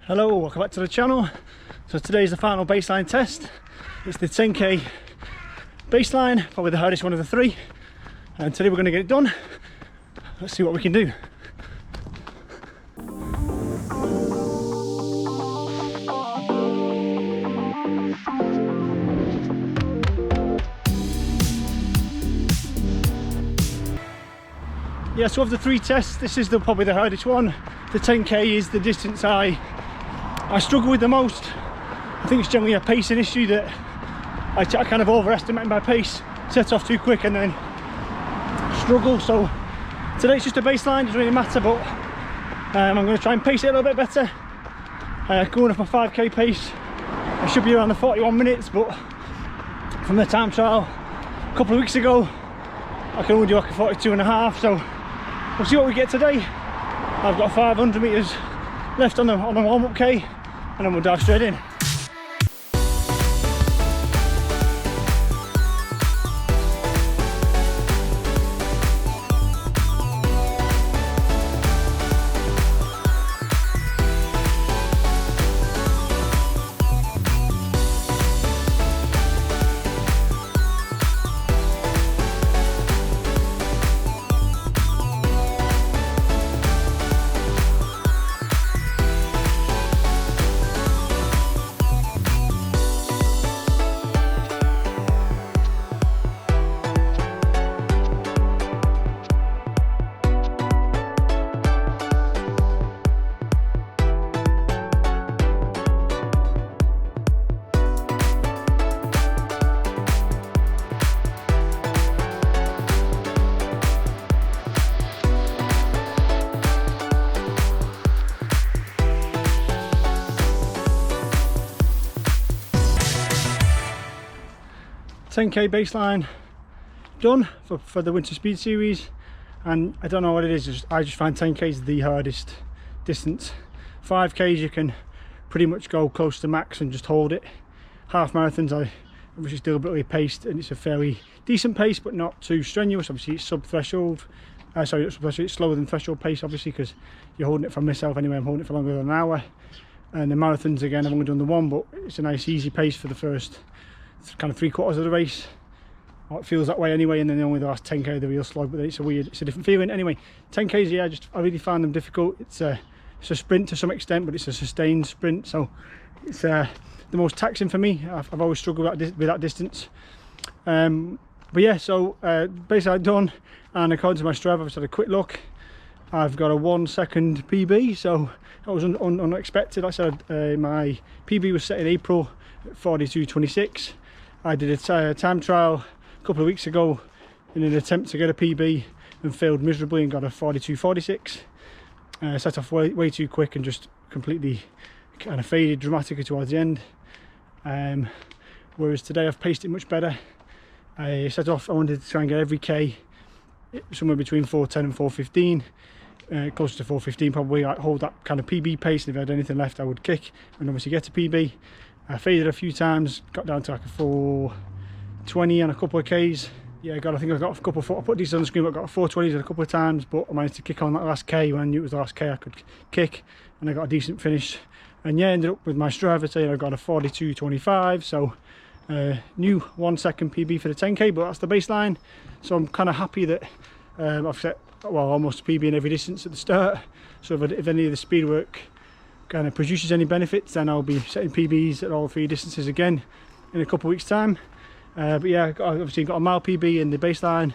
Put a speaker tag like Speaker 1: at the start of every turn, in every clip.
Speaker 1: Hello, welcome back to the channel. So today is the final baseline test. It's the 10k baseline, probably the hardest one of the three. And today we're going to get it done. Let's see what we can do. Yeah, so of the three tests, this is probably the hardest one. The 10k is the distance I struggle with the most. I think it's generally a pacing issue that I kind of overestimate my pace, set off too quick and then struggle. So today it's just a baseline, doesn't really matter, but I'm going to try and pace it a little bit better. Going off my 5k pace, I should be around the 41 minutes, but from the time trial a couple of weeks ago, I can only do like a 42.5, so we'll see what we get today. I've got 500 metres left on the warm-up K, and then we'll dive straight in. .10k baseline done for the Winter Speed Series, and I don't know what it is, I just find 10k is the hardest distance. 5k's you can pretty much go close to max and just hold it. Half marathons I obviously still deliberately paced, and it's a fairly decent pace but not too strenuous. Obviously it's sub-threshold, sorry, not sub-threshold, it's slower than threshold pace obviously, because you're holding it for myself anyway. I'm holding it for longer than an hour. And the marathons, again, I've only done the one, but it's a nice easy pace for the first kind of 3/4 of the race. Well, it feels that way anyway, and then only the last 10k the real slog, but it's a different feeling. Anyway, 10k's, yeah, I really find them difficult. It's a sprint to some extent, but it's a sustained sprint, so it's the most taxing for me. I've always struggled with that distance. But yeah, so basically done, and according to my Strava, I've just had a quick look. I've got a 1 second PB, so that was unexpected. Like I said, my PB was set in April at 42.26. I did a time trial a couple of weeks ago in an attempt to get a PB and failed miserably and got a 42.46. Set off way too quick and just completely kind of faded dramatically towards the end. Whereas today I've paced it much better. I set off, I wanted to try and get every K somewhere between 4:10 and 4:15. Closer to 4:15 probably. I'd hold that kind of PB pace, and if I had anything left I would kick and obviously get a PB. I faded a few times, got down to like a 4:20 and a couple of Ks. Yeah, I think I got a couple of, I put these on the screen, but I got a 4:20s a couple of times, but I managed to kick on that last K when I knew it was the last K I could kick, and I got a decent finish. And yeah, ended up with my Strava saying I got a 42.25, so new 1 second PB for the 10k, but that's the baseline. So I'm kind of happy that I've set, well, almost a PB in every distance at the start. So if any of the speed work kind of produces any benefits, then I'll be setting PBs at all three distances again in a couple of weeks time. But yeah, I obviously got a mile PB in the baseline.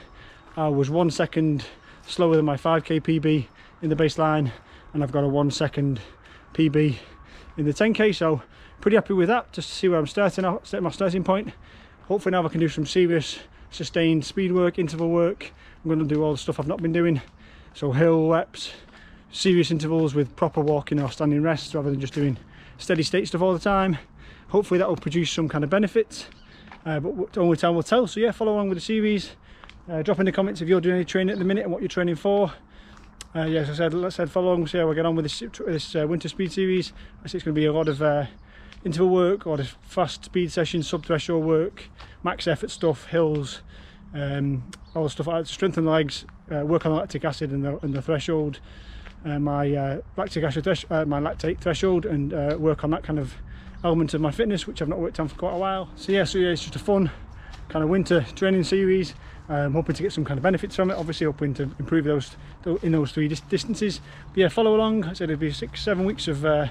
Speaker 1: I was 1 second slower than my 5k PB in the baseline, and I've got a 1 second PB in the 10k, so pretty happy with that. Just to see where I'm starting out, set my starting point. Hopefully now I can do some serious sustained speed work, interval work. I'm going to do all the stuff I've not been doing, so hill reps, serious intervals with proper walking or standing rests rather than just doing steady state stuff all the time. Hopefully that will produce some kind of benefits, but only time will tell. So yeah, follow along with the series. Drop in the comments if you're doing any training at the minute and what you're training for. Yeah, as I said, follow along, see how we get on with this Winter Speed Series. I see it's going to be a lot of interval work, a lot of fast speed sessions, sub-threshold work, max effort stuff, hills, all the stuff like that to strengthen the legs, work on lactic acid and the threshold, my lactate threshold and work on that kind of element of my fitness, which I've not worked on for quite a while. So yeah, it's just a fun kind of winter training series. Hoping to get some kind of benefits from it, obviously hoping to improve those in those 3 distances. But yeah, follow along. I said it'll be 6-7 weeks of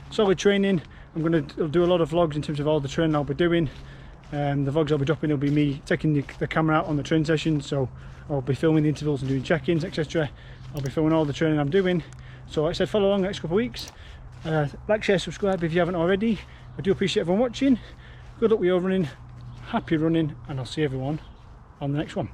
Speaker 1: solid training. I'm going to do a lot of vlogs in terms of all the training I'll be doing. The vlogs I'll be dropping will be me taking the camera out on the training session, so I'll be filming the intervals and doing check-ins, etc. I'll be filming all the training I'm doing. So like I said, follow along the next couple of weeks. Like, share, subscribe if you haven't already. I do appreciate everyone watching. Good luck with your running, happy running, and I'll see everyone on the next one.